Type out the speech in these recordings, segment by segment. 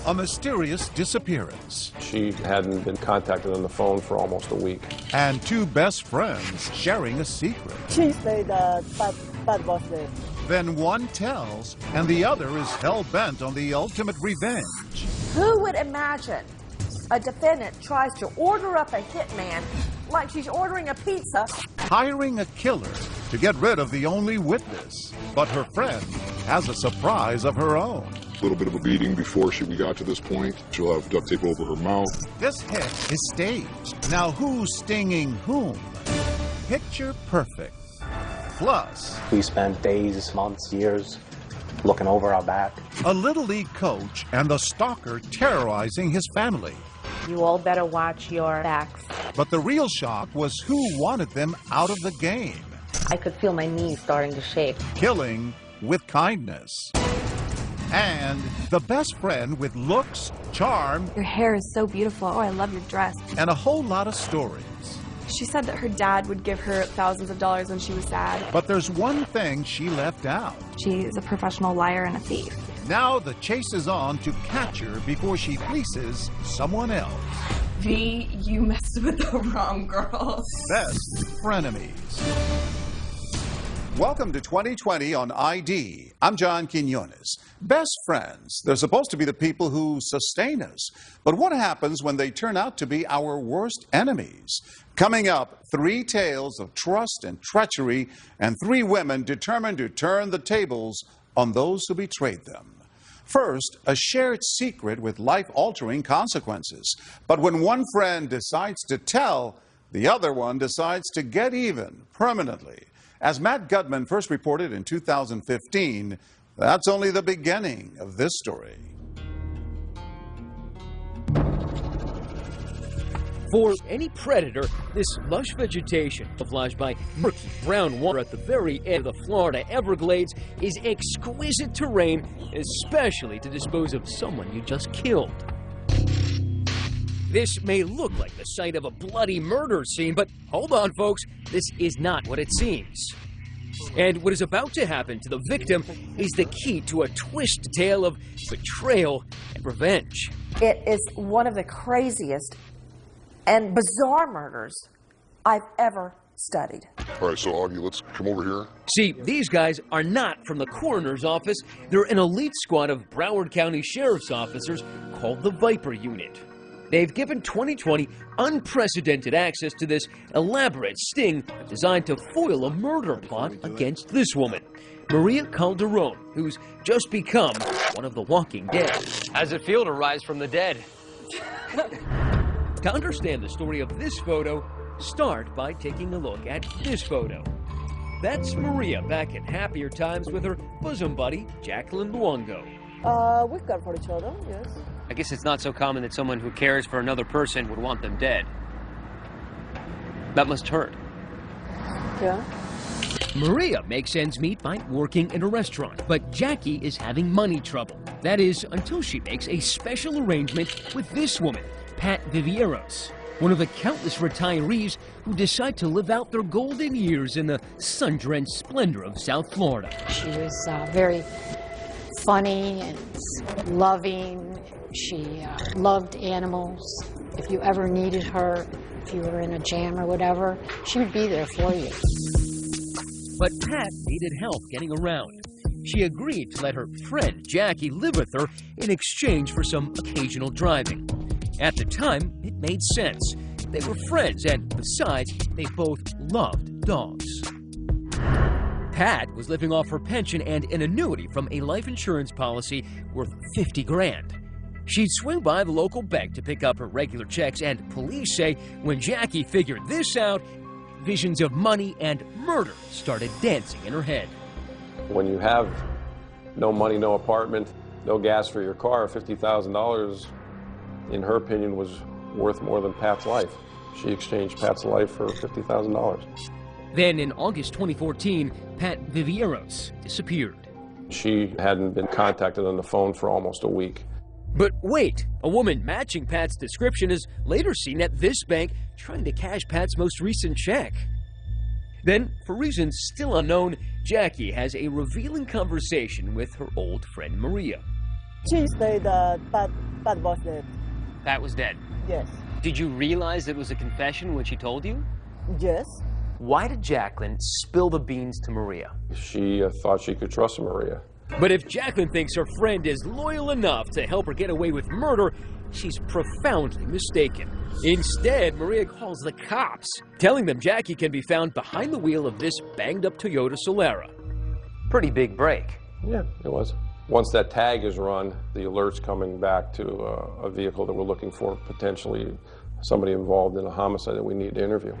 A mysterious disappearance. She hadn't been contacted on the phone for almost a week. And two best friends sharing a secret. She said that Pat was there. Then one tells, and the other is hell-bent on the ultimate revenge. Who would imagine a defendant tries to order up a hitman like she's ordering a pizza? Hiring a killer to get rid of the only witness. But her friend has a surprise of her own. A little bit of a beating before we got to this point. She'll have duct tape over her mouth. This hit is staged. Now who's stinging whom? Picture perfect. Plus, we spent days, months, years looking over our back. A Little League coach and the stalker terrorizing his family. You all better watch your backs. But the real shock was who wanted them out of the game. I could feel my knees starting to shake. Killing with kindness. And the best friend with looks, charm. Your hair is so beautiful. Oh, I love your dress. And a whole lot of stories. She said that her dad would give her thousands of dollars when she was sad. But there's one thing she left out. She is a professional liar and a thief. Now the chase is on to catch her before she fleeces someone else. V, you messed with the wrong girl. Best Frenemies. Welcome to 2020 on ID. I'm John Quinones. Best friends, they're supposed to be the people who sustain us. But what happens when they turn out to be our worst enemies? Coming up, 3 tales of trust and treachery, and 3 women determined to turn the tables on those who betrayed them. First, a shared secret with life-altering consequences. But when one friend decides to tell, the other one decides to get even permanently. As Matt Gutman first reported in 2015, that's only the beginning of this story. For any predator, this lush vegetation, camouflaged by murky brown water at the very end of the Florida Everglades, is exquisite terrain, especially to dispose of someone you just killed. This may look like the site of a bloody murder scene, but hold on, folks, this is not what it seems. And what is about to happen to the victim is the key to a twisted tale of betrayal and revenge. It is one of the craziest and bizarre murders I've ever studied. All right, so Augie, let's come over here. See, these guys are not from the coroner's office. They're an elite squad of Broward County Sheriff's officers called the Viper Unit. They've given 2020 unprecedented access to this elaborate sting designed to foil a murder plot against this woman, Maria Calderon, who's just become one of the walking dead. How's it feel to rise from the dead? To understand the story of this photo, start by taking a look at this photo. That's Maria back in happier times with her bosom buddy, Jacqueline Luongo. We care for each other, yes. I guess it's not so common that someone who cares for another person would want them dead. That must hurt. Yeah. Maria makes ends meet by working in a restaurant, but Jackie is having money trouble. That is, until she makes a special arrangement with this woman, Pat Vivieros, one of the countless retirees who decide to live out their golden years in the sun-drenched splendor of South Florida. She was very funny and loving. She loved animals. If you ever needed her, if you were in a jam or whatever, she would be there for you. But Pat needed help getting around. She agreed to let her friend Jackie live with her in exchange for some occasional driving. At the time, it made sense. They were friends, and besides, they both loved dogs. Pat was living off her pension and an annuity from a life insurance policy worth $50 grand. She'd swing by the local bank to pick up her regular checks, and police say when Jackie figured this out, visions of money and murder started dancing in her head. When you have no money, no apartment, no gas for your car, $50,000, in her opinion, was worth more than Pat's life. She exchanged Pat's life for $50,000. Then in August 2014, Pat Vivieros disappeared. She hadn't been contacted on the phone for almost a week. But wait, a woman matching Pat's description is later seen at this bank trying to cash Pat's most recent check. Then, for reasons still unknown, Jackie has a revealing conversation with her old friend Maria. She said that Pat Pat was dead. Pat was dead. Yes. Did you realize it was a confession when she told you? Yes. Why did Jacqueline spill the beans to Maria? She thought she could trust Maria. But if Jacqueline thinks her friend is loyal enough to help her get away with murder, she's profoundly mistaken. Instead, Maria calls the cops, telling them Jackie can be found behind the wheel of this banged-up Toyota Solara. Pretty big break. Yeah, it was. Once that tag is run, the alert's coming back to a vehicle that we're looking for, potentially somebody involved in a homicide that we need to interview.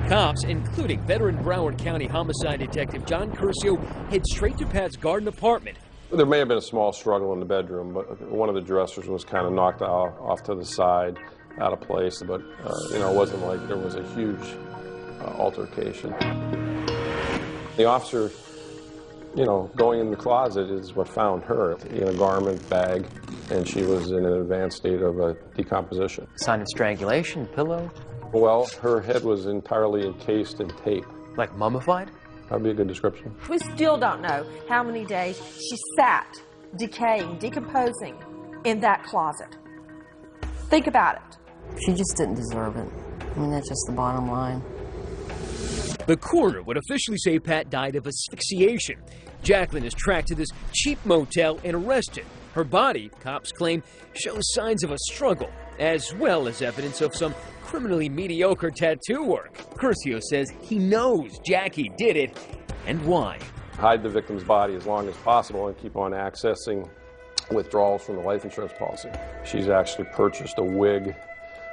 Cops, including veteran Broward County homicide detective John Curcio, head straight to Pat's garden apartment. There may have been a small struggle in the bedroom, but one of the dressers was kind of knocked off to the side, out of place, but it wasn't like there was a huge altercation. The officer, going in the closet is what found her in a garment bag, and she was in an advanced state of decomposition. Sign of strangulation, pillow? Well, her head was entirely encased in tape. Like mummified? That'd be a good description. We still don't know how many days she sat, decaying, decomposing in that closet. Think about it. She just didn't deserve it. I mean, that's just the bottom line. The coroner would officially say Pat died of asphyxiation. Jacqueline is tracked to this cheap motel and arrested. Her body, cops claim, shows signs of a struggle, as well as evidence of some criminally mediocre tattoo work. Curcio says he knows Jackie did it, and why. Hide the victim's body as long as possible and keep on accessing withdrawals from the life insurance policy. She's actually purchased a wig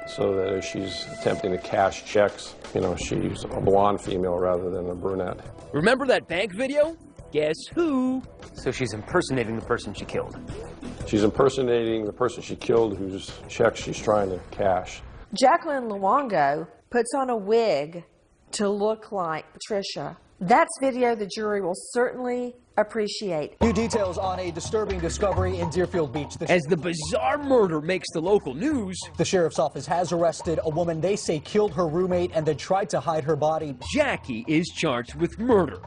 so that as she's attempting to cash checks, she's a blonde female rather than a brunette. Remember that bank video? Guess who? So she's impersonating the person she killed. She's impersonating the person she killed whose checks she's trying to cash. Jacqueline Luongo puts on a wig to look like Patricia. That's video the jury will certainly appreciate. New details on a disturbing discovery in Deerfield Beach. As the bizarre murder makes the local news, the sheriff's office has arrested a woman they say killed her roommate and then tried to hide her body. Jackie is charged with murder.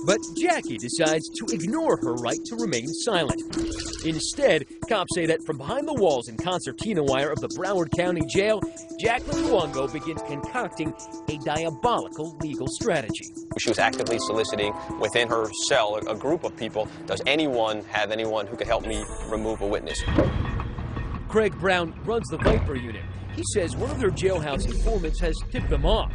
But Jackie decides to ignore her right to remain silent. Instead, cops say that from behind the walls and concertina wire of the Broward County Jail, Jacqueline Luongo begins concocting a diabolical legal strategy. She was actively soliciting within her cell a group of people. Does anyone have anyone who could help me remove a witness? Craig Brown runs the Viper unit. He says one of their jailhouse informants has tipped them off.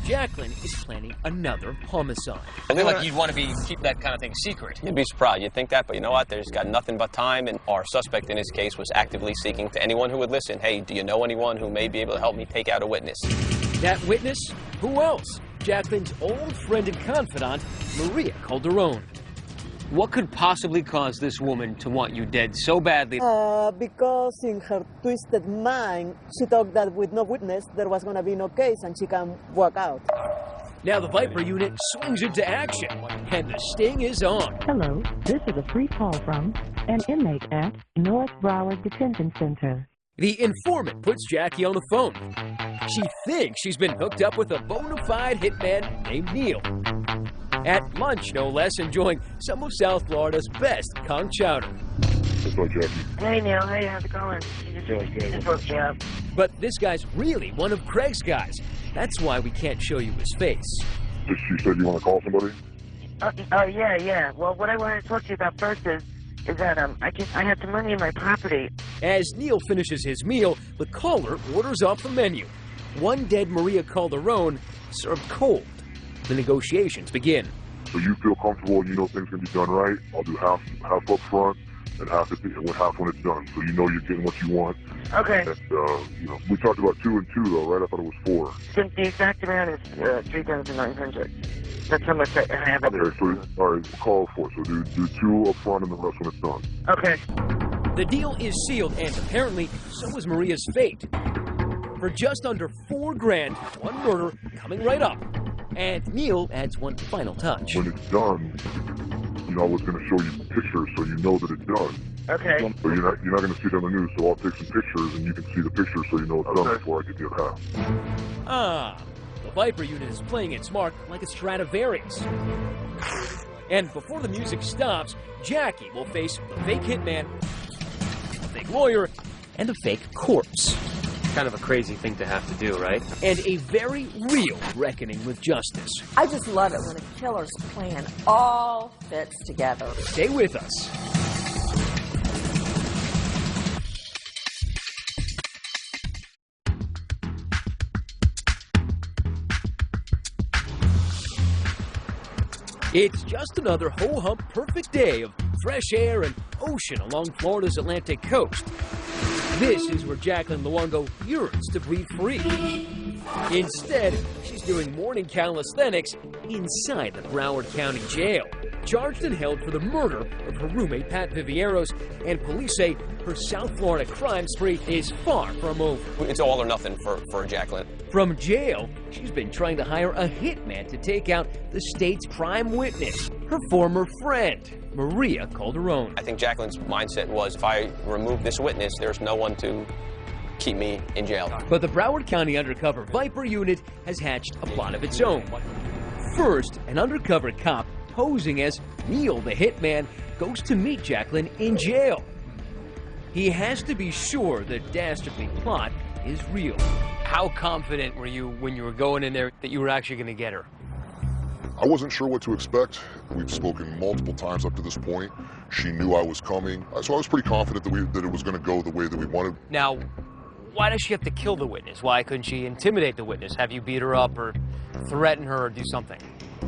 Jacqueline is planning another homicide. I feel like you'd want to keep that kind of thing secret. You'd be surprised. You'd think that, but you know what? There's got nothing but time, and our suspect in this case was actively seeking to anyone who would listen. Hey, do you know anyone who may be able to help me take out a witness? That witness? Who else? Jacqueline's old friend and confidant, Maria Calderon. What could possibly cause this woman to want you dead so badly? Because in her twisted mind, she thought that with no witness, there was going to be no case and she can walk out. Now the Viper unit swings into action, and the sting is on. Hello, this is a free call from an inmate at North Broward Detention Center. The informant puts Jackie on the phone. She thinks she's been hooked up with a bona fide hitman named Neil. At lunch, no less, enjoying some of South Florida's best conch chowder. Hey, Neil. Hey, how's it going? But this guy's really one of Craig's guys. That's why we can't show you his face. She said you want to call somebody? Yeah. Well, what I wanted to talk to you about first is that I had some money in my property. As Neil finishes his meal, the caller orders off the menu. One dead Maria Calderon served cold. The negotiations begin. So you feel comfortable and you know things can be done right? I'll do half up front and half when it's done. So you know you're getting what you want. Okay. And, we talked about 2 and 2 though, right? I thought it was 4. The exact amount is $3,900. That's how much I have. Okay, so all right, we'll call it 4. So do 2 up front and the rest when it's done. Okay. The deal is sealed, and apparently so is Maria's fate. For just under $4,000, one murder coming right up. And Neil adds one final touch. When it's done, I was going to show you pictures so you know that it's done. Okay. So you're not going to see it on the news, so I'll take some pictures and you can see the pictures so you know it's done before I get the other half. The Viper unit is playing its mark like a Stradivarius. And before the music stops, Jackie will face the fake hitman, the fake lawyer and a fake corpse. Kind of a crazy thing to have to do, right? And a very real reckoning with justice. I just love it when a killer's plan all fits together. Stay with us. It's just another ho-hum perfect day of fresh air and ocean along Florida's Atlantic coast. This is where Jacqueline Luongo yearns to breathe free. Instead, she's doing morning calisthenics inside the Broward County Jail, charged and held for the murder of her roommate Pat Vivieros, and police say her South Florida crime spree is far from over. It's all or nothing for Jacqueline. From jail, she's been trying to hire a hitman to take out the state's prime witness, her former friend, Maria Calderon. I think Jacqueline's mindset was, if I remove this witness, there's no one to keep me in jail. But the Broward County Undercover Viper Unit has hatched a plot of its own. First, an undercover cop posing as Neil the hitman goes to meet Jacqueline in jail. He has to be sure the dastardly plot is real. How confident were you when you were going in there that you were actually going to get her? I wasn't sure what to expect. We've spoken multiple times up to this point. She knew I was coming, so I was pretty confident that it was going to go the way that we wanted. Now, why does she have to kill the witness? Why couldn't she intimidate the witness? Have you beat her up or threaten her or do something?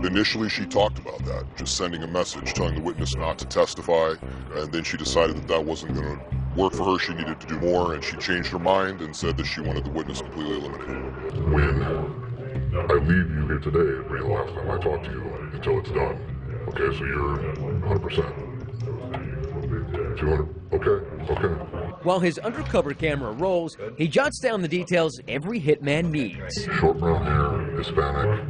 Initially, she talked about that, just sending a message telling the witness not to testify, and then she decided that wasn't going to work for her. She needed to do more, and she changed her mind and said that she wanted the witness completely eliminated. When I leave you here today, it'll be the last time I talk to you until it's done. Okay, so you're 100%. 200. Okay. While his undercover camera rolls, he jots down the details every hitman needs. Short brown hair, Hispanic,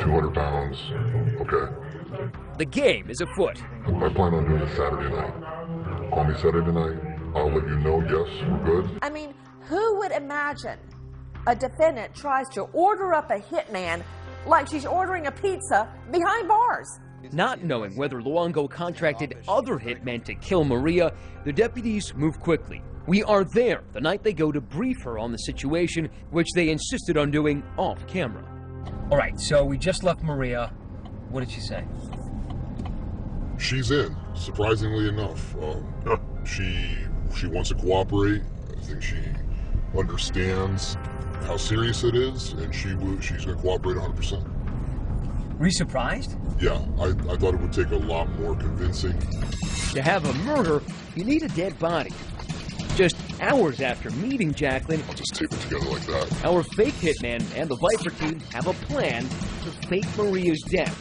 200 pounds. Okay. The game is afoot. I plan on doing this Saturday night. Call me Saturday night. I'll let you know, yes, we're good. I mean, who would imagine a defendant tries to order up a hitman like she's ordering a pizza behind bars? Not knowing whether Luongo contracted other hitmen to kill Maria, the deputies move quickly. We are there the night they go to brief her on the situation, which they insisted on doing off camera. All right, so we just left Maria. What did she say? She's in, surprisingly enough. She wants to cooperate. I think she understands how serious it is, and she's going to cooperate 100%. Were you surprised? Yeah, I thought it would take a lot more convincing. To have a murder, you need a dead body. Just hours after meeting Jacqueline, I'll just tape it together like that. Our fake hitman and the Viper team have a plan to fake Maria's death,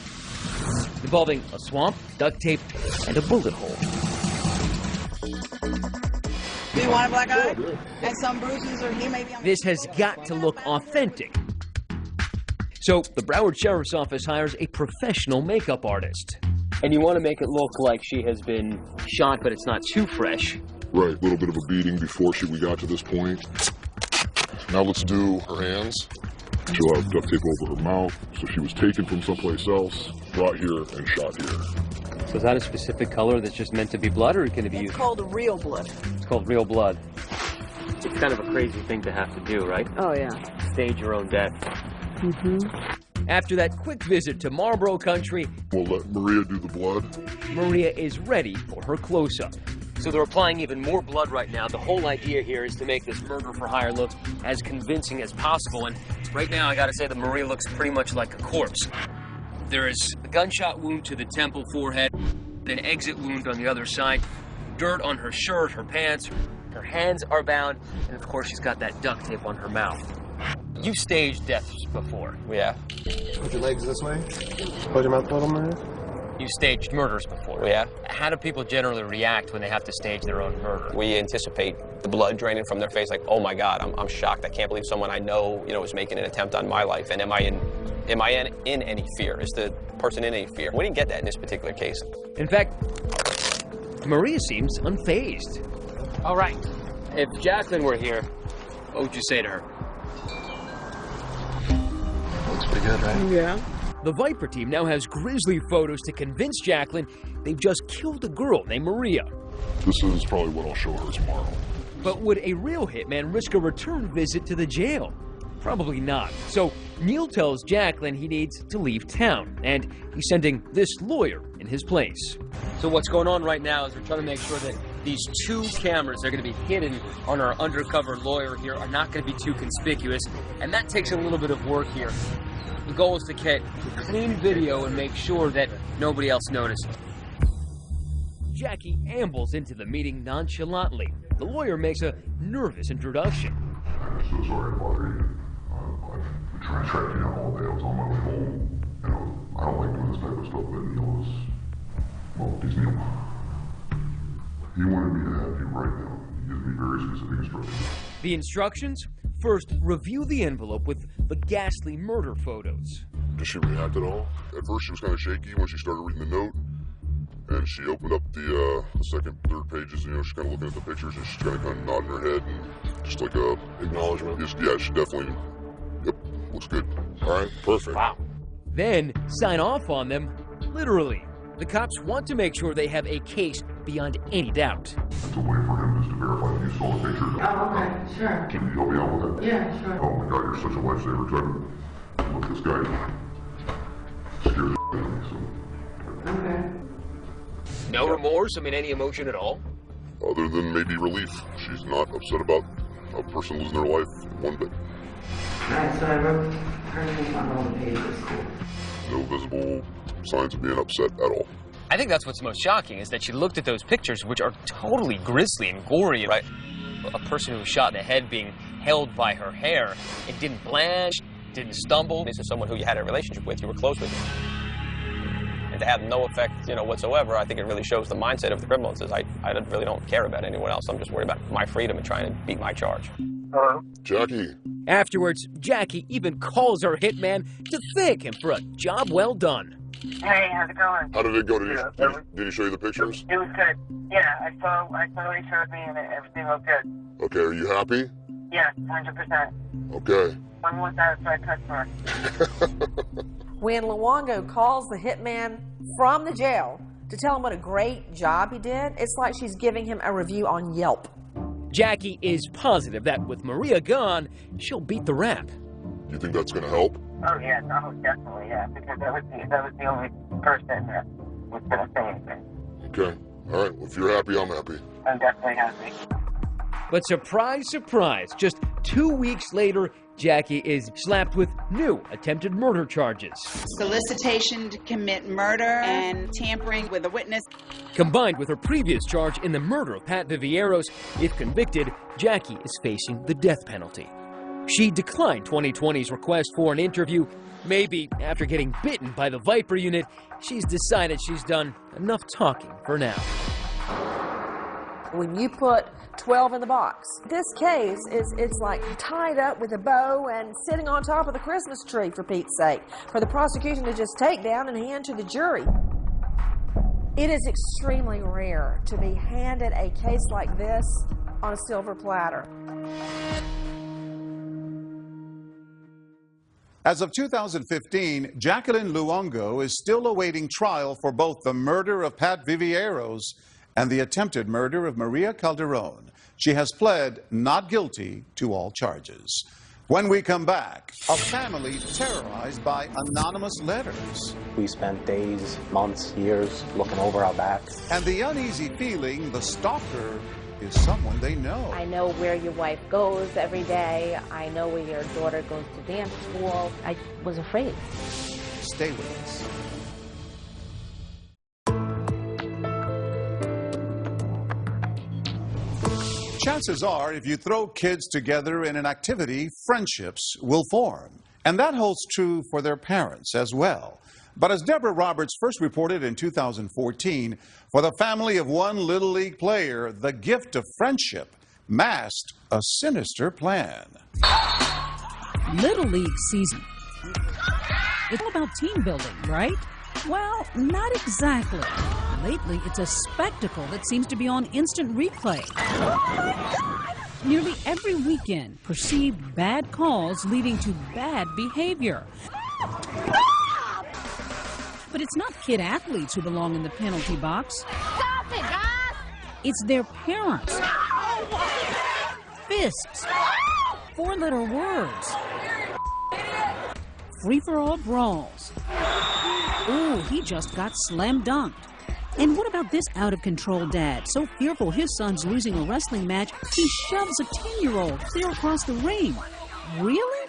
involving a swamp, duct tape, and a bullet hole. Do you want a black eye? And some bruises, or he may be on. This has got to look authentic. So the Broward Sheriff's Office hires a professional makeup artist. And you want to make it look like she has been shot, but it's not too fresh. Right, a little bit of a beating before we got to this point. Now let's do her hands. She'll have duct tape over her mouth, so she was taken from someplace else, brought here, and shot here. So is that a specific color that's just meant to be blood, or can it be used? It's called real blood. It's called real blood. It's kind of a crazy thing to have to do, right? Oh, yeah. Stage your own death. After that quick visit to Marlboro Country, we'll let Maria do the blood. Maria is ready for her close-up. So they're applying even more blood right now. The whole idea here is to make this murder for hire look as convincing as possible. And right now, I gotta say that Maria looks pretty much like a corpse. There is a gunshot wound to the temple, forehead, an exit wound on the other side, dirt on her shirt, her pants, her hands are bound, and of course she's got that duct tape on her mouth. You've staged deaths before. Yeah. Put your legs this way. Close your mouth a little more. You've staged murders before. Yeah. How do people generally react when they have to stage their own murder? We anticipate the blood draining from their face, like, oh my God, I'm shocked. I can't believe someone I know, is making an attempt on my life. And am I in any fear? Is the person in any fear? We didn't get that in this particular case. In fact, Maria seems unfazed. All right. If Jacqueline were here, what would you say to her? Looks pretty good, right? Yeah. The Viper team now has grisly photos to convince Jacqueline they've just killed a girl named Maria. This is probably what I'll show her tomorrow. But would a real hitman risk a return visit to the jail? Probably not. So Neil tells Jacqueline he needs to leave town, and he's sending this lawyer in his place. So what's going on right now is we're trying to make sure that these 2 cameras that are going to be hidden on our undercover lawyer here are not going to be too conspicuous, and that takes a little bit of work here. The goal is to get clean video and make sure that nobody else notices. Jackie ambles into the meeting nonchalantly. The lawyer makes a nervous introduction. I'm so sorry to bother you. I've been trying to track you down all day. I was on my way home. You know, I don't like doing this type of stuff, but Neil is, well, he's Neil. He wanted me to have you right now. He gives me very specific instructions. The instructions? First, review the envelope with the ghastly murder photos. Did she react at all? At first she was kind of shaky when she started reading the note. And she opened up the second, third pages, and, you know, she's kind of looking at the pictures, and she's kind of nodding her head, and just like a acknowledgement. Yeah, she definitely, yep, looks good. All right, perfect. Wow. Then sign off on them, literally. The cops want to make sure they have a case beyond any doubt. It's a way for him just to verify that you saw the pictures. Oh, okay, sure. Can you help me out with that? Yeah, sure. Oh my God, you're such a lifesaver. Look, this guy scares the out of me, so. Okay. No remorse? I mean, any emotion at all? Other than maybe relief. She's not upset about a person losing their life one bit. Alright, so I wrote her name on all the pages. No visible signs of being upset at all. I think that's what's most shocking, is that she looked at those pictures, which are totally grisly and gory, right? A person who was shot in the head being held by her hair. It didn't blanch, didn't stumble. This is someone who you had a relationship with, you were close with. And to have no effect, you know, whatsoever, I think it really shows the mindset of the criminal. It says, I really don't care about anyone else. I'm just worried about my freedom and trying to beat my charge. Hello? Jackie. Afterwards, Jackie even calls her hitman to thank him for a job well done. Hey, how's it going? How did it go? Did he show you the pictures? It was good. Yeah, I saw what he showed me, and everything looked good. Okay, are you happy? Yeah, 100%. Okay. I'm more satisfied customer. When Luongo calls the hitman from the jail to tell him what a great job he did, it's like she's giving him a review on Yelp. Jackie is positive that with Maria gone, she'll beat the rap. You think that's going to help? Oh, yeah, definitely, yeah, because that was the only person that was going to say anything. Okay. All right. Well, if you're happy, I'm happy. I'm definitely happy. But surprise, surprise, just 2 weeks later, Jackie is slapped with new attempted murder charges. Solicitation to commit murder and tampering with a witness. Combined with her previous charge in the murder of Pat Vivieros, if convicted, Jackie is facing the death penalty. She declined 2020's request for an interview. Maybe after getting bitten by the Viper unit, she's decided she's done enough talking for now. When you put 12 in the box, this case it's like tied up with a bow and sitting on top of the Christmas tree, for Pete's sake, for the prosecution to just take down and hand to the jury. It is extremely rare to be handed a case like this on a silver platter. As of 2015, Jacqueline Luongo is still awaiting trial for both the murder of Pat Vivieros and the attempted murder of Maria Calderon. She has pled not guilty to all charges. When we come back, a family terrorized by anonymous letters. We spent days, months, years looking over our backs. And the uneasy feeling the stalker is someone they know. I know where your wife goes every day. I know where your daughter goes to dance school. I was afraid. Stay with us. Chances are, if you throw kids together in an activity, friendships will form. And that holds true for their parents as well. But as Deborah Roberts first reported in 2014, for the family of one Little League player, the gift of friendship masked a sinister plan. Little League season. It's all about team building, right? Well, not exactly. Lately, it's a spectacle that seems to be on instant replay. Nearly every weekend, perceived bad calls leading to bad behavior. But it's not kid athletes who belong in the penalty box. Stop it, guys! It's their parents. Fists. Four-letter words. Free-for-all brawls. Ooh, he just got slam dunked. And what about this out-of-control dad, so fearful his son's losing a wrestling match, he shoves a 10-year-old clear across the ring? Really?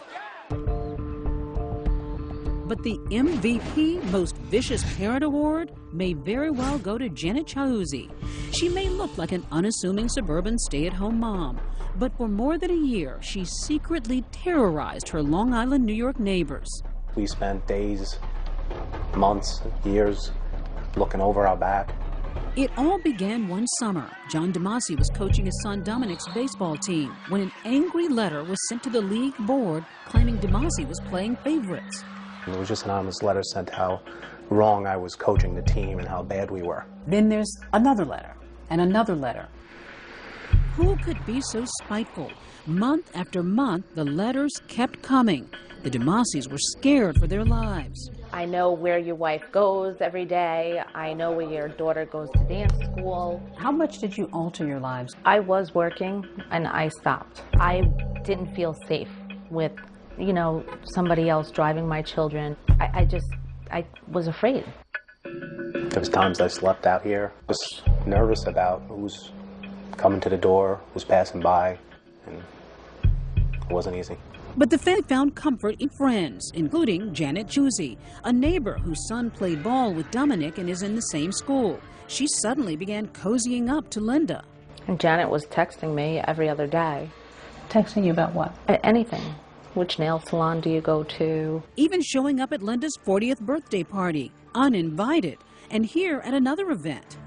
But the MVP Most Vicious Parent Award may very well go to Janet Chiuzzi. She may look like an unassuming suburban stay-at-home mom, but for more than a year, she secretly terrorized her Long Island, New York neighbors. We spent days, months, years looking over our back. It all began one summer. John DeMasi was coaching his son Dominic's baseball team when an angry letter was sent to the league board claiming DeMasi was playing favorites. It was just an anonymous letter sent how wrong I was coaching the team and how bad we were. Then there's another letter and another letter. Who could be so spiteful? Month after month, the letters kept coming. The DeMasis were scared for their lives. I know where your wife goes every day. I know where your daughter goes to dance school. How much did you alter your lives? I was working and I stopped. I didn't feel safe with, somebody else driving my children. I was afraid. There was times I slept out here, was nervous about who's coming to the door, who's passing by, and it wasn't easy. But the family found comfort in friends, including Janet Chiuzzi, a neighbor whose son played ball with Dominic and is in the same school. She suddenly began cozying up to Linda. And Janet was texting me every other day. Texting you about what? Anything. Which nail salon do you go to? Even showing up at Linda's 40th birthday party, uninvited, and here at another event.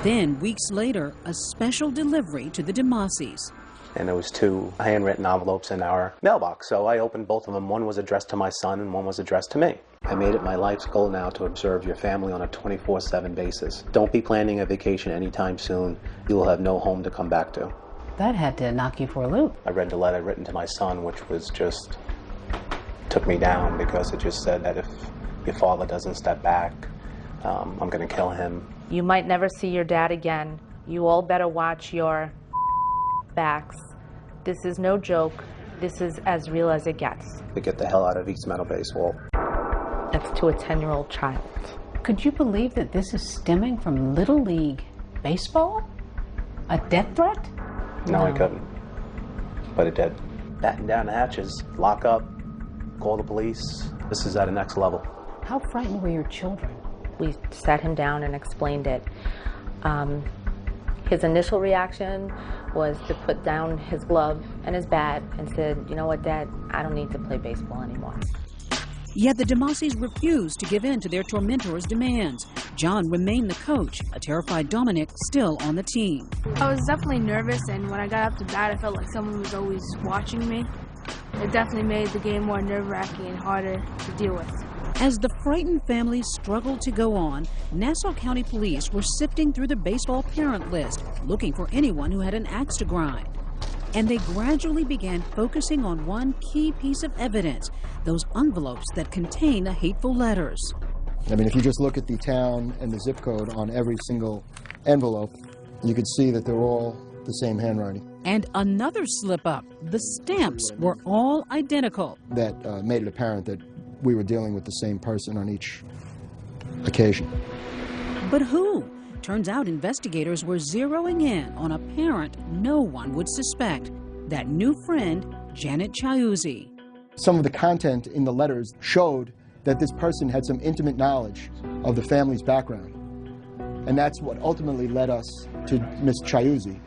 Then, weeks later, a special delivery to the DeMasis. And there was 2 handwritten envelopes in our mailbox, so I opened both of them. One was addressed to my son and one was addressed to me. I made it my life's goal now to observe your family on a 24/7 basis. Don't be planning a vacation anytime soon. You will have no home to come back to. That had to knock you for a loop. I read the letter written to my son, which was just took me down because it just said that if your father doesn't step back, I'm going to kill him. You might never see your dad again. You all better watch your backs. This is no joke. This is as real as it gets. To get the hell out of East Meadow Baseball. That's to a 10-year-old child. Could you believe that this is stemming from Little League baseball? A death threat? No, I couldn't. But it did. Batten down the hatches, lock up, call the police. This is at a next level. How frightened were your children? We sat him down and explained it. His initial reaction was to put down his glove and his bat and said, "You know what, Dad, I don't need to play baseball anymore." Yet the DeMasis refused to give in to their tormentors' demands. John remained the coach, a terrified Dominic still on the team. I was definitely nervous, and when I got up to bat, I felt like someone was always watching me. It definitely made the game more nerve-wracking and harder to deal with. As the frightened family struggled to go on, Nassau County Police were sifting through the baseball parent list, looking for anyone who had an axe to grind. And they gradually began focusing on one key piece of evidence, those envelopes that contain the hateful letters. I mean, if you just look at the town and the zip code on every single envelope, you could see that they're all the same handwriting. And another slip-up, the stamps were all identical. That made it apparent that we were dealing with the same person on each occasion. But who? Turns out investigators were zeroing in on a parent no one would suspect, that new friend, Janet Chiuzzi. Some of the content in the letters showed that this person had some intimate knowledge of the family's background. And that's what ultimately led us to Miss Chiuzzi.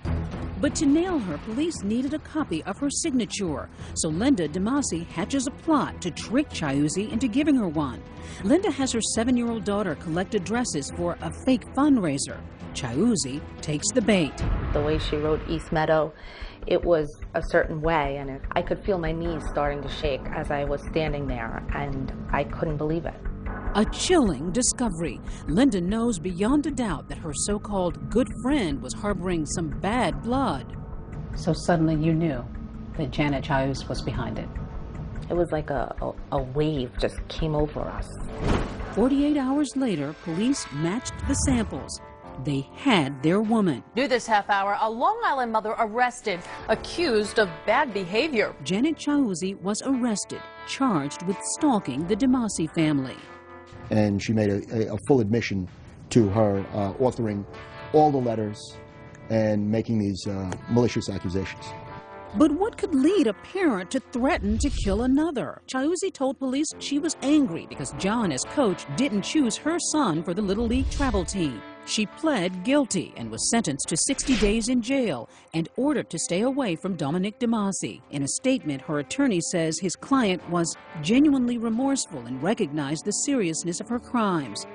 But to nail her, police needed a copy of her signature. So Linda DeMasi hatches a plot to trick Chiuzzi into giving her one. Linda has her 7-year-old daughter collect addresses for a fake fundraiser. Chiuzzi takes the bait. The way she wrote East Meadow, it was a certain way, and I could feel my knees starting to shake as I was standing there, and I couldn't believe it. A chilling discovery. Linda knows beyond a doubt that her so-called good friend was harboring some bad blood. So suddenly you knew that Janet Chiuzzi was behind it. It was like a wave just came over us. 48 hours later, police matched the samples. They had their woman. New this half hour, a Long Island mother arrested, accused of bad behavior. Janet Chiuzzi was arrested, charged with stalking the DeMasi family. And she made a full admission to her authoring all the letters and making these malicious accusations. But what could lead a parent to threaten to kill another? Chiuzzi told police she was angry because John, as coach, didn't choose her son for the Little League travel team. She pled guilty and was sentenced to 60 days in jail and ordered to stay away from Dominic DeMasi. In a statement, her attorney says his client was genuinely remorseful and recognized the seriousness of her crimes.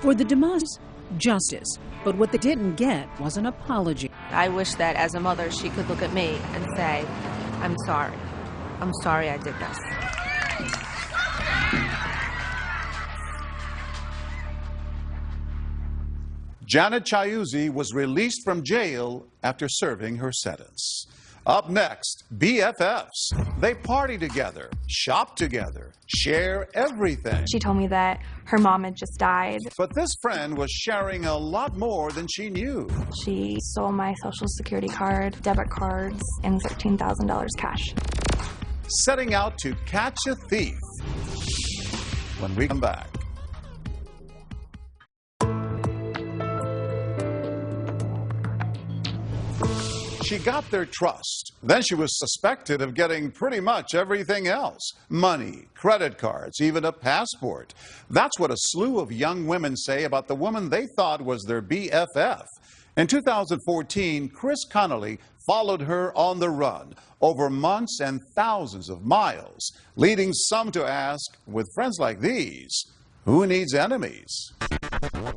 For the DeMasis, justice. But what they didn't get was an apology. I wish that as a mother she could look at me and say, I'm sorry. I'm sorry I did this. Janet Chiuzzi was released from jail after serving her sentence. Up next, BFFs. They party together, shop together, share everything. She told me that her mom had just died. But this friend was sharing a lot more than she knew. She stole my Social Security card, debit cards, and $13,000 cash. Setting out to catch a thief. When we come back. She got their trust. Then she was suspected of getting pretty much everything else. Money, credit cards, even a passport. That's what a slew of young women say about the woman they thought was their BFF. In 2014, Chris Connolly followed her on the run over months and thousands of miles, leading some to ask, with friends like these, who needs enemies?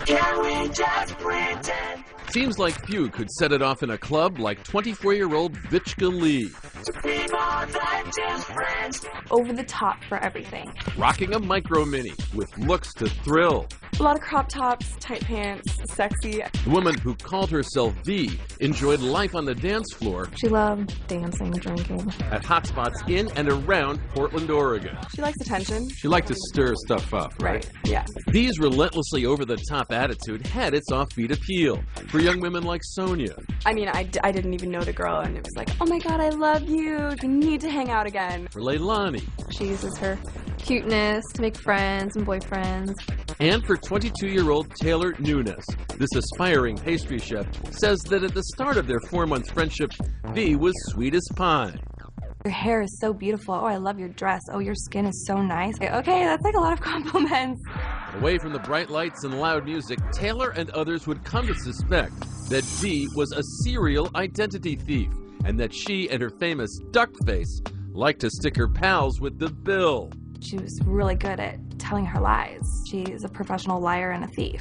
Can we just pretend? Seems like few could set it off in a club like 24-year-old Vichka Lee. To be more than just friends. Over the top for everything. Rocking a micro mini with looks to thrill. A lot of crop tops, tight pants, sexy. The woman who called herself V enjoyed life on the dance floor. She loved dancing, drinking. At hotspots in and around Portland, Oregon. She likes attention. She liked to stir stuff up, right? Yeah. V's relentlessly over-the-top attitude had its offbeat appeal for young women like Sonia. I mean, I didn't even know the girl, and it was like, oh my god, I love you. We need to hang out again. For Leilani. She uses her cuteness to make friends and boyfriends. And for 22-year-old Taylor Nunes. This aspiring pastry chef says that at the start of their 4-month friendship, V was sweet as pie. Your hair is so beautiful. Oh, I love your dress. Oh, your skin is so nice. Okay, that's like a lot of compliments. Away from the bright lights and loud music, Taylor and others would come to suspect that V was a serial identity thief and that she and her famous duck face liked to stick her pals with the bill. She was really good at telling her lies. She's a professional liar and a thief.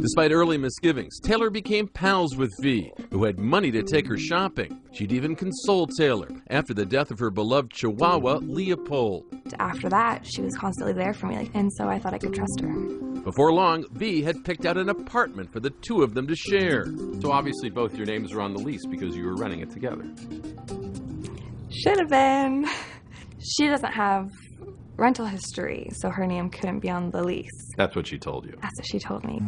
Despite early misgivings, Taylor became pals with V, who had money to take her shopping. She'd even consoled Taylor after the death of her beloved Chihuahua, Leopold. After that, she was constantly there for me, and so I thought I could trust her. Before long, V had picked out an apartment for the two of them to share. So obviously both your names are on the lease because you were renting it together. Should have been. She doesn't have rental history, so her name couldn't be on the lease. That's what she told you. That's what she told me.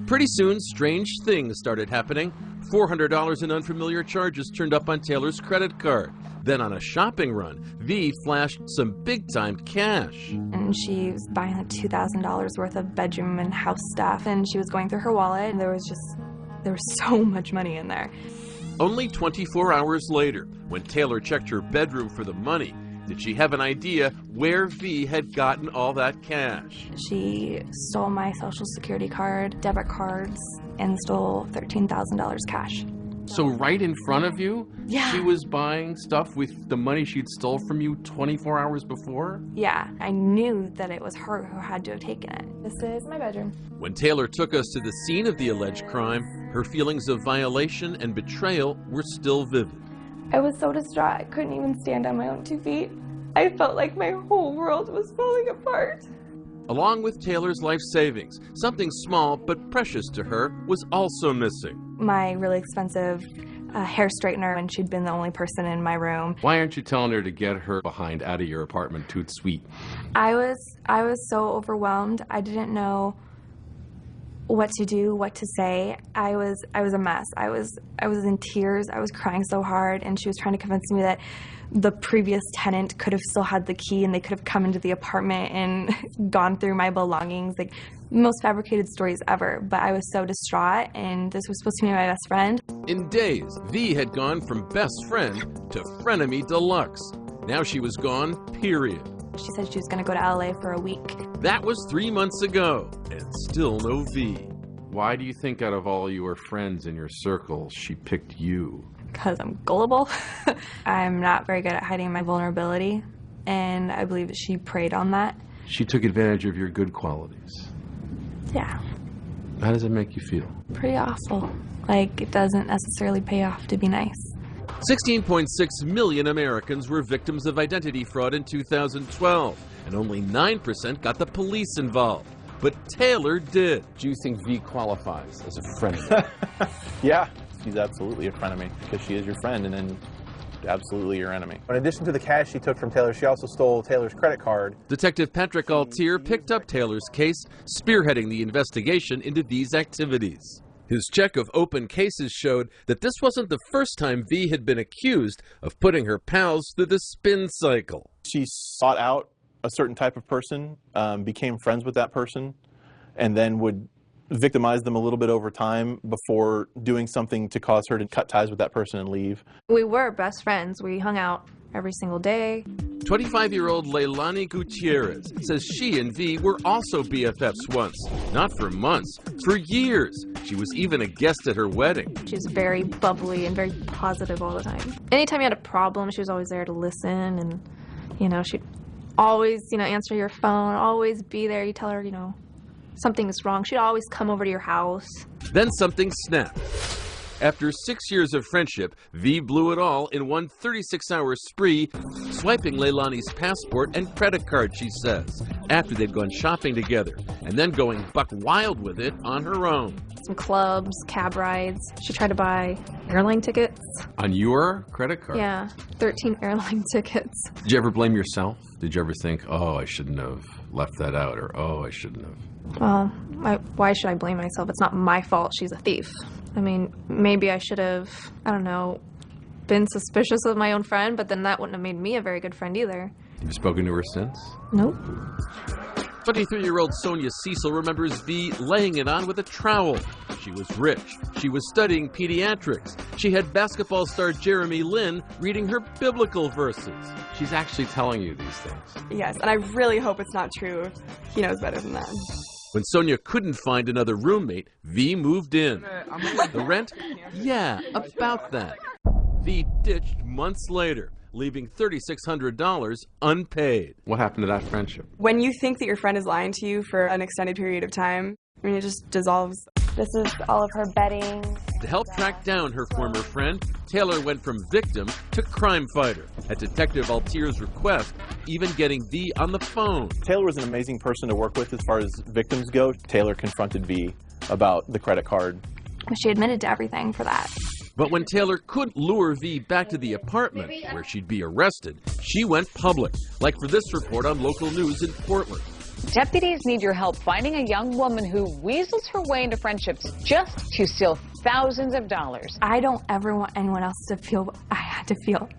Pretty soon, strange things started happening. $400 in unfamiliar charges turned up on Taylor's credit card. Then on a shopping run, V flashed some big-time cash. And she was buying like $2,000 worth of bedroom and house stuff, and she was going through her wallet, and there was so much money in there. Only 24 hours later, when Taylor checked her bedroom for the money, did she have an idea where V had gotten all that cash? She stole my Social Security card, debit cards, and stole $13,000 cash. So right in front of you, yeah. She was buying stuff with the money she'd stole from you 24 hours before? Yeah, I knew that it was her who had to have taken it. This is my bedroom. When Taylor took us to the scene of the alleged crime, her feelings of violation and betrayal were still vivid. I was so distraught, I couldn't even stand on my own 2 feet. I felt like my whole world was falling apart. Along with Taylor's life savings, something small but precious to her was also missing. My really expensive hair straightener, and she'd been the only person in my room. Why aren't you telling her to get her behind out of your apartment toot sweet? I was so overwhelmed. I didn't know what to do, what to say. I was a mess. I was in tears. I was crying so hard, and she was trying to convince me that the previous tenant could have still had the key and they could have come into the apartment and gone through my belongings. Like, most fabricated stories ever. But I was so distraught, and this was supposed to be my best friend. In days, V had gone from best friend to frenemy deluxe. Now she was gone, period. She said she was going to go to LA for a week. That was 3 months ago, and still no V. Why do you think out of all your friends in your circle, she picked you? Because I'm gullible. I'm not very good at hiding my vulnerability, and I believe that she preyed on that. She took advantage of your good qualities. Yeah. How does it make you feel? Pretty awful. Like, it doesn't necessarily pay off to be nice. 16.6 million Americans were victims of identity fraud in 2012, and only 9% got the police involved. But Taylor did. Do you think V qualifies as a frenemy? Yeah, she's absolutely a frenemy, because she is your friend and then absolutely your enemy. In addition to the cash she took from Taylor, she also stole Taylor's credit card. Detective Patrick Altier picked up Taylor's case, spearheading the investigation into V's activities. His check of open cases showed that this wasn't the first time V had been accused of putting her pals through the spin cycle. She sought out a certain type of person, became friends with that person, and then would victimize them a little bit over time before doing something to cause her to cut ties with that person and leave. We were best friends. We hung out every single day. 25-year-old Leilani Gutierrez says she and V were also BFFs once. Not for months, for years. She was even a guest at her wedding. She was very bubbly and very positive all the time. Anytime you had a problem, she was always there to listen, and, she'd always, answer your phone, always be there. You tell her, something is wrong. She'd always come over to your house. Then something snapped. After 6 years of friendship, V blew it all in one 36-hour spree, swiping Leilani's passport and credit card, she says, after they'd gone shopping together, and then going buck wild with it on her own. Some clubs, cab rides. She tried to buy airline tickets. On your credit card? Yeah, 13 airline tickets. Did you ever blame yourself? Did you ever think, oh, I shouldn't have left that out, or oh, I shouldn't have? Well, why should I blame myself? It's not my fault she's a thief. I mean, maybe I should have, been suspicious of my own friend, but then that wouldn't have made me a very good friend either. Have you spoken to her since? Nope. 23-year-old Sonia Cecil remembers V laying it on with a trowel. She was rich. She was studying pediatrics. She had basketball star Jeremy Lin reading her biblical verses. She's actually telling you these things. Yes, and I really hope it's not true. He knows better than that. When Sonia couldn't find another roommate, V moved in. The rent? Yeah, about that. V ditched months later, leaving $3,600 unpaid. What happened to that friendship? When you think that your friend is lying to you for an extended period of time, it just dissolves. This is all of her bedding. To help track down her former friend, Taylor went from victim to crime fighter. At Detective Altier's request, even getting V on the phone. Taylor was an amazing person to work with as far as victims go. Taylor confronted V about the credit card. She admitted to everything for that. But when Taylor couldn't lure V back to the apartment where she'd be arrested, she went public, like for this report on local news in Portland. Deputies need your help finding a young woman who weasels her way into friendships just to steal thousands of dollars. I don't ever want anyone else to feel what I had to feel.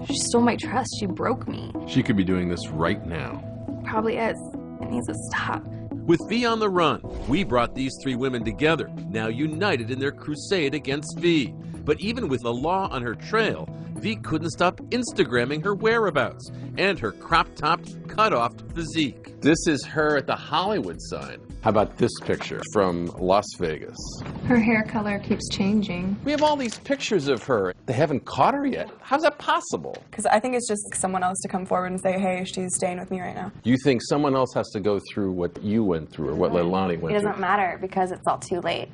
She stole my trust. She broke me. She could be doing this right now. Probably is. It needs to stop. With V on the run, we brought these three women together, now united in their crusade against V. But even with the law on her trail, V couldn't stop Instagramming her whereabouts and her crop-topped, cut-off physique. This is her at the Hollywood sign. How about this picture from Las Vegas? Her hair color keeps changing. We have all these pictures of her. They haven't caught her yet. How's that possible? Because I think it's just someone else to come forward and say, hey, she's staying with me right now. You think someone else has to go through what you went through or what Leilani went through? It doesn't matter because it's all too late.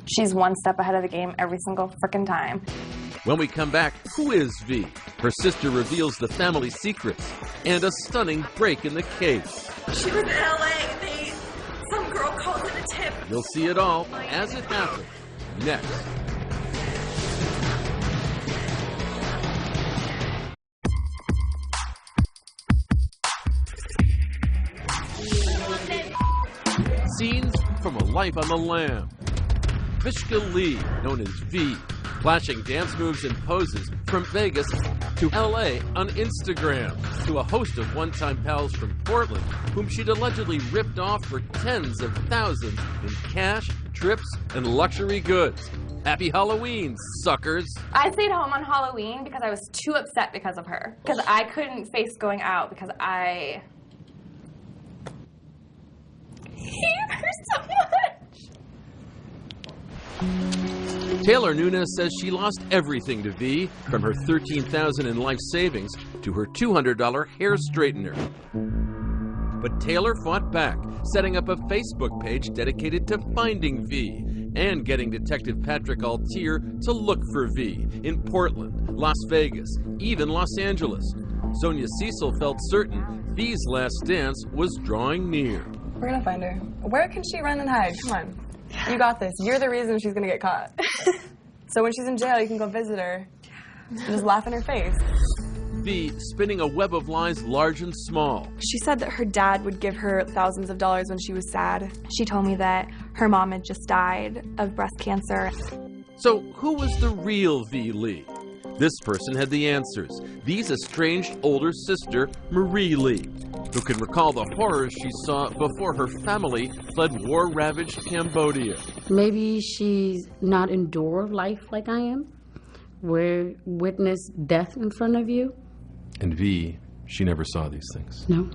She's one step ahead of the game every single frickin' time. When we come back, who is V? Her sister reveals the family secrets and a stunning break in the case. She was in LA. Some girl called in a tip. You'll see it all as it happens next. Scenes from a life on the lam. Vishka Lee, known as V, flashing dance moves and poses from Vegas to LA on Instagram, to a host of one-time pals from Portland whom she'd allegedly ripped off for tens of thousands in cash, trips, and luxury goods. Happy Halloween, suckers! I stayed home on Halloween because I was too upset because of her. Because I couldn't face going out because I hate her so much. Taylor Nunes says she lost everything to V, from her $13,000 in life savings to her $200 hair straightener. But Taylor fought back, setting up a Facebook page dedicated to finding V and getting Detective Patrick Altier to look for V in Portland, Las Vegas, even Los Angeles. Sonia Cecil felt certain V's last dance was drawing near. We're gonna find her. Where can she run and hide? Come on. You got this. You're the reason she's gonna get caught. So when she's in jail, you can go visit her and just laugh in her face. V spinning a web of lies large and small. She said that her dad would give her thousands of dollars when she was sad. She told me that her mom had just died of breast cancer. So who was the real V Lee? This person had the answers. V's estranged older sister, Marie Lee, who can recall the horrors she saw before her family fled war-ravaged Cambodia. Maybe she's not endured life like I am, where witness death in front of you. And V, she never saw these things. No.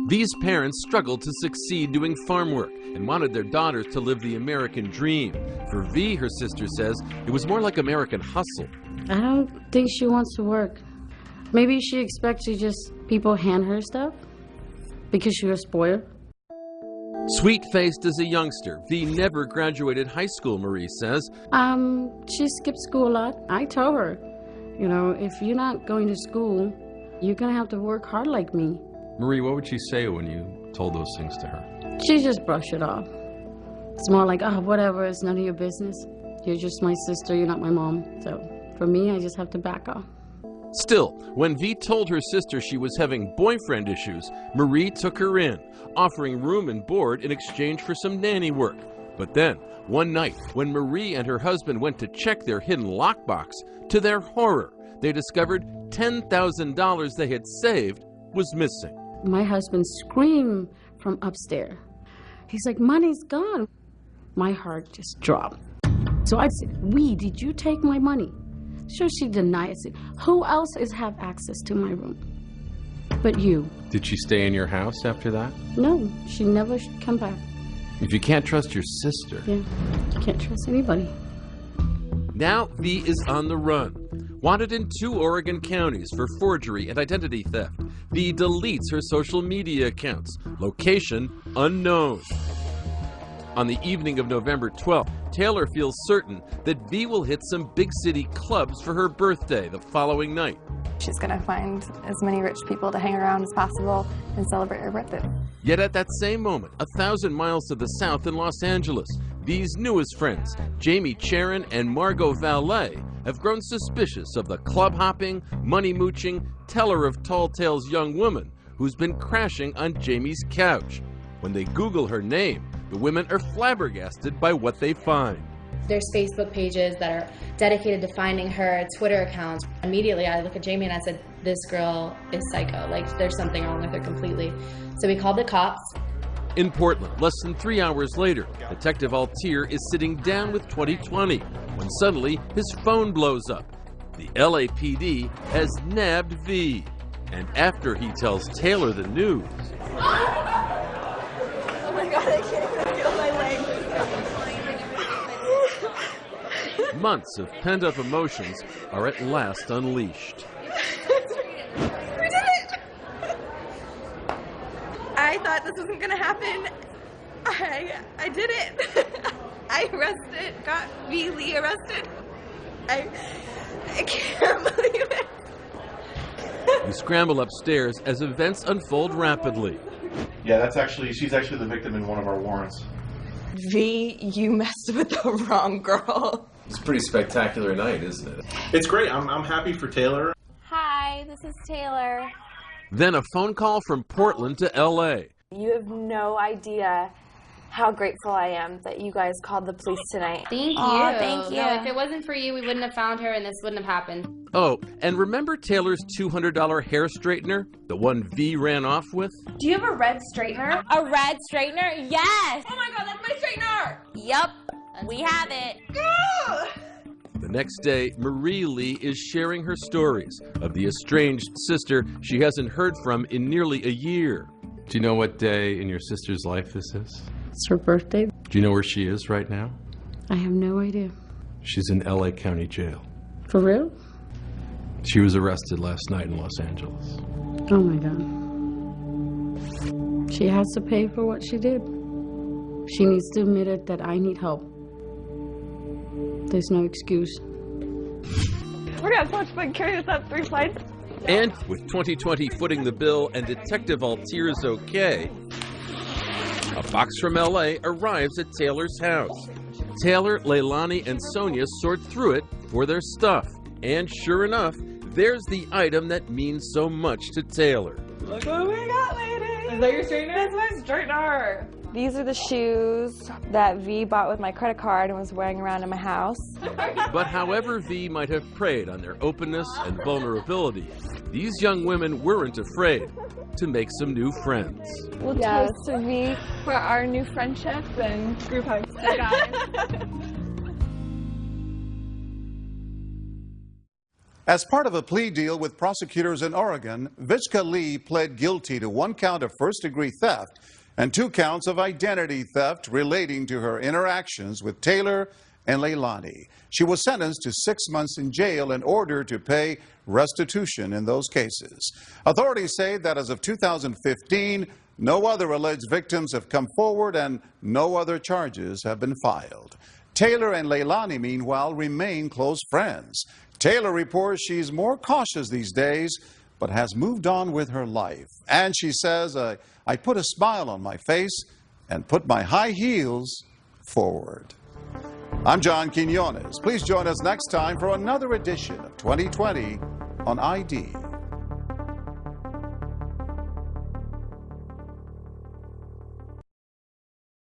V's parents struggled to succeed doing farm work and wanted their daughters to live the American dream. For V, her sister says, it was more like American hustle. I don't think she wants to work. Maybe she expects to just people hand her stuff because she was spoiled. Sweet-faced as a youngster, V never graduated high school, Marie says. She skipped school a lot. I told her, you know, if you're not going to school, you're gonna have to work hard like me. Marie, what would she say when you told those things to her? She just brushed it off. It's more like, oh, whatever, it's none of your business. You're just my sister, you're not my mom. So for me, I just have to back off. Still, when V told her sister she was having boyfriend issues, Marie took her in, offering room and board in exchange for some nanny work. But then, one night, when Marie and her husband went to check their hidden lockbox, to their horror, they discovered $10,000 they had saved was missing. My husband screamed from upstairs. He's like, money's gone. My heart just dropped. So I said, did you take my money? Sure, she denied. I said, who else have access to my room but you? Did she stay in your house after that? No, she never come back. If you can't trust your sister. Yeah, can't trust anybody. Now V is on the run. Wanted in 2 Oregon counties for forgery and identity theft. V deletes her social media accounts. Location unknown. On the evening of November 12th, Taylor feels certain that V will hit some big city clubs for her birthday the following night. She's gonna find as many rich people to hang around as possible and celebrate her birthday. Yet at that same moment, 1,000 miles to the south in Los Angeles, V's newest friends, Jamie Charon and Margot Valet, have grown suspicious of the club-hopping, money-mooching, teller of tall tales young woman who's been crashing on Jamie's couch. When they Google her name, the women are flabbergasted by what they find. There's Facebook pages that are dedicated to finding her, Twitter accounts. Immediately, I look at Jamie and I said, this girl is psycho. Like, there's something wrong with her completely. So we called the cops. In Portland, less than 3 hours later, Detective Altier is sitting down with 2020 when suddenly his phone blows up. The LAPD has nabbed V. And after he tells Taylor the news... Oh my God, I can't even feel my legs. Months of pent-up emotions are at last unleashed. We did it! I thought this wasn't gonna happen. I did it. I got V. Lee arrested. I can't believe it. We scramble upstairs as events unfold rapidly. Yeah, she's actually the victim in one of our warrants. V, you messed with the wrong girl. It's a pretty spectacular night, isn't it? It's great. I'm happy for Taylor. Hi, this is Taylor. Then a phone call from Portland to LA. You have no idea how grateful I am that you guys called the police tonight. Thank you. Aw, thank you. No, if it wasn't for you, we wouldn't have found her and this wouldn't have happened. Oh, and remember Taylor's $200 hair straightener? The one V ran off with? Do you have a red straightener? A red straightener? Yes! Oh my God, that's my straightener! Yup, we have it. The next day, Marie Lee is sharing her stories of the estranged sister she hasn't heard from in nearly a year. Do you know what day in your sister's life this is? It's her birthday. Do you know where she is right now? I have no idea. She's in LA County Jail. For real? She was arrested last night in Los Angeles. Oh my God. She has to pay for what she did. She needs to admit it that I need help. There's no excuse. We're gonna have so much fun carrying us up 3 flights. And with 2020 footing the bill and Detective Altir's okay, a box from LA arrives at Taylor's house. Taylor, Leilani, and Sonia sort through it for their stuff. And sure enough, there's the item that means so much to Taylor. Look what we got, ladies! Is that your straightener? That's my straightener! These are the shoes that V bought with my credit card and was wearing around in my house. But however V might have preyed on their openness and vulnerability, these young women weren't afraid to make some new friends. We'll toast to V for our new friendship and group hugs. As part of a plea deal with prosecutors in Oregon, Vichka Lee pled guilty to 1 count of first-degree theft and 2 counts of identity theft relating to her interactions with Taylor and Leilani. She was sentenced to 6 months in jail in order to pay restitution in those cases. Authorities say that as of 2015, no other alleged victims have come forward and no other charges have been filed. Taylor and Leilani, meanwhile, remain close friends. Taylor reports she's more cautious these days, but has moved on with her life. And she says, I put a smile on my face and put my high heels forward. I'm John Quinones. Please join us next time for another edition of 2020 on ID.